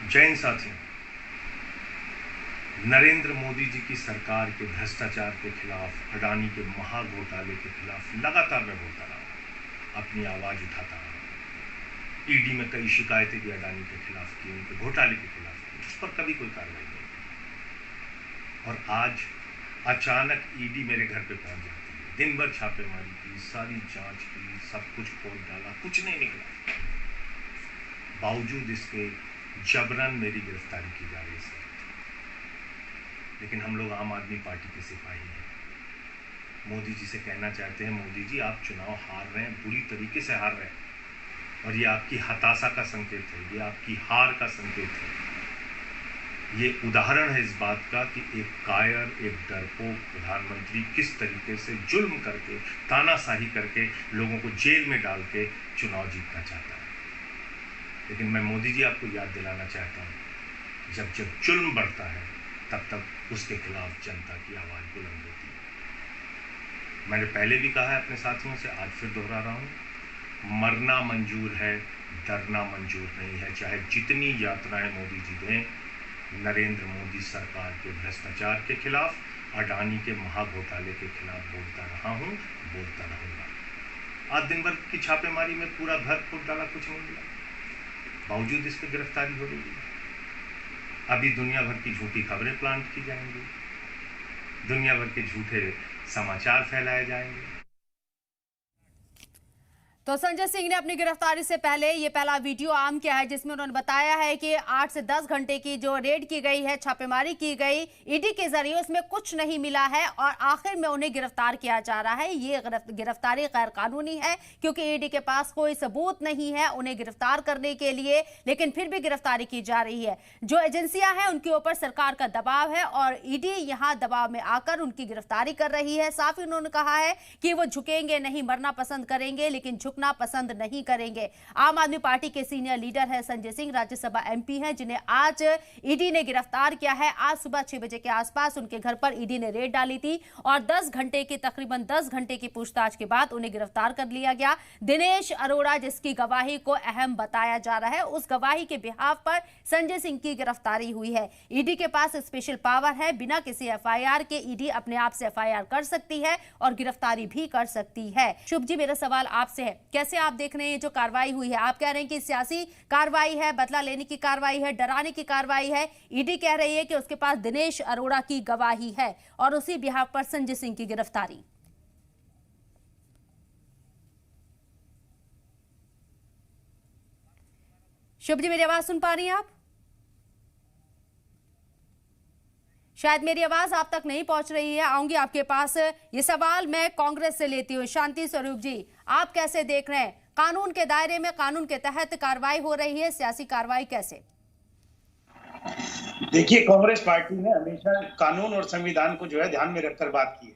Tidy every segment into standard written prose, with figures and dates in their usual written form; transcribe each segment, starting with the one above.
जैन साथियों, नरेंद्र मोदी जी की सरकार के भ्रष्टाचार के खिलाफ, अडानी के महाघोटाले के खिलाफ लगातार मैं बोलता रहा, अपनी आवाज उठाता रहा। ईडी में कई शिकायतें भी अडानी के खिलाफ की, उनके घोटाले के खिलाफ की, उस पर कभी कोई कार्रवाई नहीं की। और आज अचानक ईडी मेरे घर पे पहुंच जाती है, दिन भर छापेमारी की, सारी जांच की, सब कुछ खोल डाला, कुछ नहीं निकला। बावजूद इसके जबरन मेरी गिरफ्तारी की जा रही है। लेकिन हम लोग आम आदमी पार्टी के सिपाही हैं। मोदी जी से कहना चाहते हैं, मोदी जी आप चुनाव हार रहे हैं, बुरी तरीके से हार रहे हैं, और ये आपकी हताशा का संकेत है, ये आपकी हार का संकेत है। ये उदाहरण है इस बात का कि एक कायर, एक डरपोक प्रधानमंत्री किस तरीके से जुल्म करके, तानाशाही करके, लोगों को जेल में डाल के चुनाव जीतना चाहता है। लेकिन मैं मोदी जी आपको याद दिलाना चाहता हूँ, जब जब जुल्म बढ़ता है तब तक उसके खिलाफ जनता की आवाज़ बुलंद होती है। मैंने पहले भी कहा है अपने साथियों से, आज फिर दोहरा रहा हूँ, मरना मंजूर है, डरना मंजूर नहीं है। चाहे जितनी यातनाएं मोदी जी दें, नरेंद्र मोदी सरकार के भ्रष्टाचार के खिलाफ, अडानी के महाघोटाले के खिलाफ बोलता रहा हूँ, बोलता रहूँगा। आज दिन भर की छापेमारी में पूरा घर फूट डाला, कुछ नहीं मिला, बावजूद इसकी गिरफ्तारी हो रही है। अभी दुनिया भर की झूठी खबरें प्लांट की जाएंगी, दुनिया भर के झूठे समाचार फैलाए जाएंगे। तो संजय सिंह ने अपनी गिरफ्तारी से पहले ये पहला वीडियो आम किया है, जिसमें उन्होंने बताया है कि 8 से 10 घंटे की जो रेड की गई है, छापेमारी की गई ईडी के जरिए, उसमें कुछ नहीं मिला है और आखिर में उन्हें गिरफ्तार किया जा रहा है। ये गिरफ्तारी गैर कानूनी है क्योंकि ईडी के पास कोई सबूत नहीं है उन्हें गिरफ्तार करने के लिए, लेकिन फिर भी गिरफ्तारी की जा रही है। जो एजेंसियां हैं उनके ऊपर सरकार का दबाव है और ईडी यहां दबाव में आकर उनकी गिरफ्तारी कर रही है। साफ ही उन्होंने कहा है कि वो झुकेंगे नहीं, मरना पसंद करेंगे लेकिन झुकना पसंद नहीं करेंगे। आम आदमी पार्टी के सीनियर लीडर है संजय सिंह, राज्यसभा एमपी हैं, जिन्हें आज ईडी ने गिरफ्तार किया है। आज सुबह 6 बजे के आसपास उनके घर पर ईडी ने रेड डाली थी और तकरीबन 10 घंटे की पूछताछ के बाद उन्हें गिरफ्तार कर लिया गया। दिनेश अरोड़ा, जिसकी गवाही को अहम बताया जा रहा है, उस गवाही के बिहाफ पर संजय सिंह की गिरफ्तारी हुई है। ईडी के पास स्पेशल पावर है, बिना किसी एफआईआर के ईडी अपने आप से एफआईआर कर सकती है और गिरफ्तारी भी कर सकती है। शुभ जी, मेरा सवाल आपसे है, कैसे आप देख रहे हैं जो कार्रवाई हुई है? आप कह रहे हैं कि सियासी कार्रवाई है, बदला लेने की कार्रवाई है, डराने की कार्रवाई है। ईडी कह रही है कि उसके पास दिनेश अरोड़ा की गवाही है और उसी बिहाफ पर संजय सिंह की गिरफ्तारी। शुभ जी, मेरी आवाज सुन पा रही हैं आप? शायद मेरी आवाज आप तक नहीं पहुंच रही है, आऊंगी आपके पास। ये सवाल मैं कांग्रेस से लेती हूँ। शांति स्वरूप जी, आप कैसे देख रहे हैं? कानून के दायरे में, कानून के तहत कार्रवाई हो रही है, सियासी कार्रवाई कैसे? देखिए, कांग्रेस पार्टी ने हमेशा कानून और संविधान को जो है ध्यान में रखकर बात की है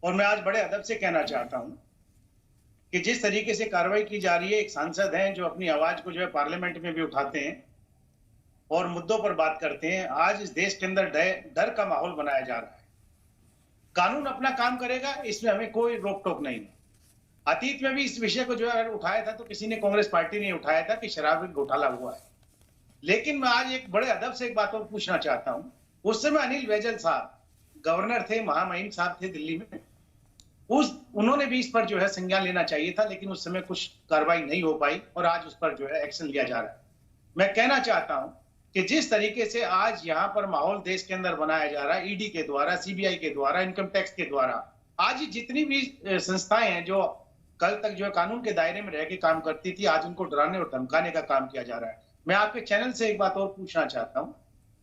और मैं आज बड़े अदब से कहना चाहता हूं कि जिस तरीके से कार्रवाई की जा रही है, एक सांसद हैं जो अपनी आवाज को जो है पार्लियामेंट में भी उठाते हैं और मुद्दों पर बात करते हैं। आज इस देश के अंदर डर का माहौल बनाया जा रहा है। कानून अपना काम करेगा, इसमें हमें कोई रोक टोक नहीं है। अतीत में भी इस विषय को जो है उठाया था तो किसी ने, कांग्रेस पार्टी ने उठाया था कि शराब घोटाला हुआ है। लेकिन मैं आज एक बड़े अदब से एक बात और पूछना चाहता हूं। उस समय अनिल बैजल साहब गवर्नर थे, महामहिम साहब थे दिल्ली में, उन्होंने भी इस पर जो है संज्ञान लेना चाहिए था, लेकिन उस समय कुछ कार्रवाई नहीं हो पाई और आज उस पर जो है एक्शन लिया जा रहा है। मैं कहना चाहता हूं कि जिस तरीके से आज यहाँ पर माहौल देश के अंदर बनाया जा रहा है, ईडी के द्वारा, सीबीआई के द्वारा, इनकम टैक्स के द्वारा, आज जितनी भी संस्थाएं हैं जो कल तक जो है कानून के दायरे में रह के काम करती थी, आज उनको डराने और धमकाने का काम किया जा रहा है। मैं आपके चैनल से एक बात और पूछना चाहता हूं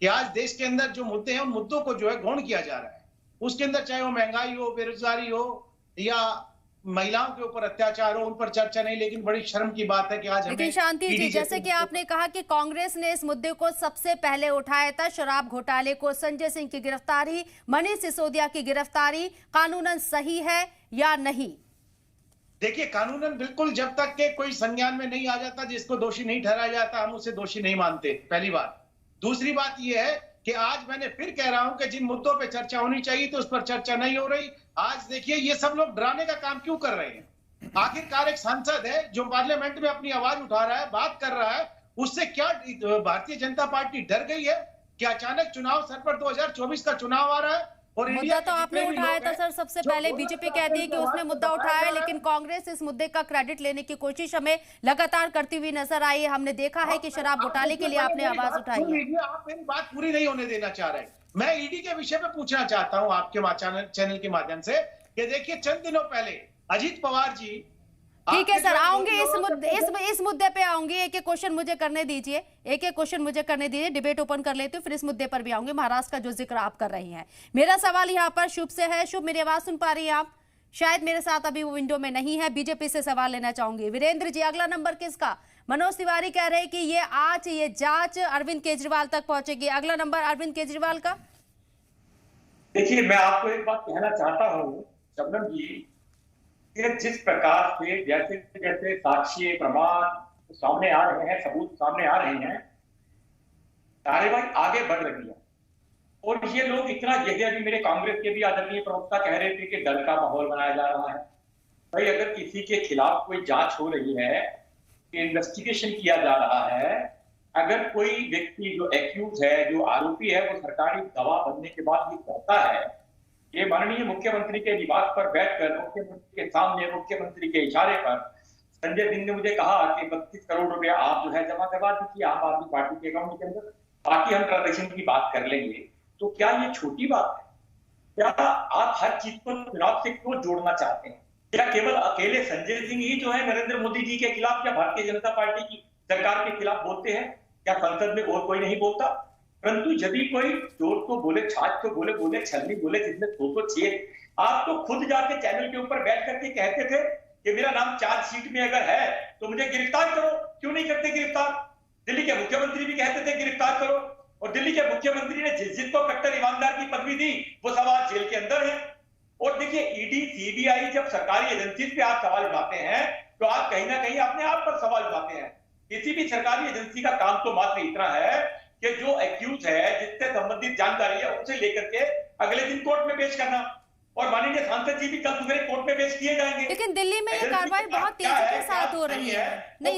कि आज देश के अंदर जो मुद्दे हैं, उन मुद्दों को जो है गौण किया जा रहा है। उसके अंदर चाहे वो महंगाई हो, बेरोजगारी हो या महिलाओं के ऊपर अत्याचार हो, उन पर चर्चा नहीं। लेकिन बड़ी शर्म की बात है कि आज लेकिन शांति जी, जैसे कि आपने कहा कि कांग्रेस ने इस मुद्दे को सबसे पहले उठाया था, शराब घोटाले को, संजय सिंह की गिरफ्तारी, मनीष सिसोदिया की गिरफ्तारी कानूनन सही है या नहीं? देखिए, कानूनन बिल्कुल, जब तक के कोई संज्ञान में नहीं आ जाता, जिसको दोषी नहीं ठहराया जाता, हम उसे दोषी नहीं मानते, पहली बात। दूसरी बात यह है कि आज मैंने फिर कह रहा हूं कि जिन मुद्दों पे चर्चा होनी चाहिए तो उस पर चर्चा नहीं हो रही। आज देखिए, ये सब लोग डराने का काम क्यों कर रहे हैं? आखिरकार एक सांसद है जो पार्लियामेंट में अपनी आवाज उठा रहा है, बात कर रहा है, उससे क्या भारतीय जनता पार्टी डर गई है कि अचानक चुनाव सर पर 2024 का चुनाव आ रहा है? और मुद्दा तो आपने उठाया था सर, सबसे पहले बीजेपी कहती है कि उसने मुद्दा उठाया है, लेकिन कांग्रेस इस मुद्दे का क्रेडिट लेने की कोशिश हमें लगातार करती हुई नजर आई है। हमने देखा है कि शराब घोटाले के लिए आपने आवाज उठाई है। आप मेरी बात पूरी नहीं होने देना चाह रहे। मैं ईडी के विषय पे पूछना चाहता हूं आपके चैनल के माध्यम से कि देखिए, चंद दिनों पहले अजीत पवार जी, ठीक है सर, आऊंगी इस मुद्दे पे आऊंगी। एक एक क्वेश्चन मुझे करने दीजिए, डिबेट ओपन कर लेती हूँ, फिर इस मुद्दे पर भी आऊंगी, महाराष्ट्र का जो जिक्र आप कर रही हैं। मेरा सवाल यहाँ पर शुभ से है। शुभ, मेरी आवाज सुन पा रही हैं आप? शायद मेरे साथ अभी वो विंडो में नहीं है। बीजेपी से सवाल लेना चाहूंगी। वीरेंद्र जी, अगला नंबर किसका? मनोज तिवारी कह रहे हैं कि ये जांच अरविंद केजरीवाल तक पहुंचेगी। अगला नंबर अरविंद केजरीवाल का। देखिए, मैं आपको एक बात कहना चाहता हूँ शबनम जी, जिस प्रकार से जैसे जैसे साक्ष्य प्रमाण सामने आ रहे हैं, सबूत सामने आ रहे हैं, कार्यवाही आगे बढ़ रही है। और ये लोग इतना, जैसे अभी मेरे कांग्रेस के भी आदरणीय प्रवक्ता कह रहे थे कि डर का माहौल बनाया जा रहा है। भाई, अगर किसी के खिलाफ कोई जांच हो रही है, इन्वेस्टिगेशन किया जा रहा है, अगर कोई व्यक्ति जो एक्यूज है, जो आरोपी है, वो सरकारी गवाह बनने के बाद ये कहता है, ये माननीय मुख्यमंत्री के निवास पर बैठकर मुख्यमंत्री के सामने, मुख्यमंत्री के इशारे पर संजय सिंह ने मुझे कहा कि 32 करोड़ रुपया आप जो है जमा करवा दीजिए आम आदमी पार्टी के अकाउंट के अंदर, बाकी हम ट्रांजेक्शन की बात कर लेंगे। तो क्या ये छोटी बात है? क्या आप हर चीज को चुनाव से क्यों जोड़ना चाहते हैं? क्या केवल अकेले संजय सिंह ही जो है नरेंद्र मोदी जी के खिलाफ या भारतीय जनता पार्टी की सरकार के खिलाफ बोलते हैं? क्या संसद में और कोई नहीं बोलता? परंतु यदि कोई चोर को बोले, छाछ को बोले, छलनी बोले, जिसने 200 छेद, आप तो खुद जाके चैनल के ऊपर बैठ करके कहते थे कि मेरा नाम चार्जशीट में अगर है तो मुझे गिरफ्तार करो। क्यों नहीं करते गिरफ्तार? दिल्ली के मुख्यमंत्री भी कहते थे गिरफ्तार करो, और दिल्ली के मुख्यमंत्री ने जिसको कट्टर ईमानदार की पदवी दी वो सब आज जेल के अंदर है। और देखिए, ईडी सीबीआई जब सरकारी एजेंसी पे आप सवाल उठाते हैं तो आप कहीं ना कहीं अपने आप पर सवाल उठाते हैं। किसी भी सरकारी एजेंसी का काम तो मात्र इतना है कि जो एक्यूज है, जिससे संबंधित जानकारी है, उसे लेकर के अगले दिन कोर्ट में पेश करना, और माननीय सांसद जी भी कल सुबह कोर्ट में पेश किए जाएंगे। लेकिन दिल्ली में ये कार्रवाई बहुत तेजी के साथ हो रही है। नहीं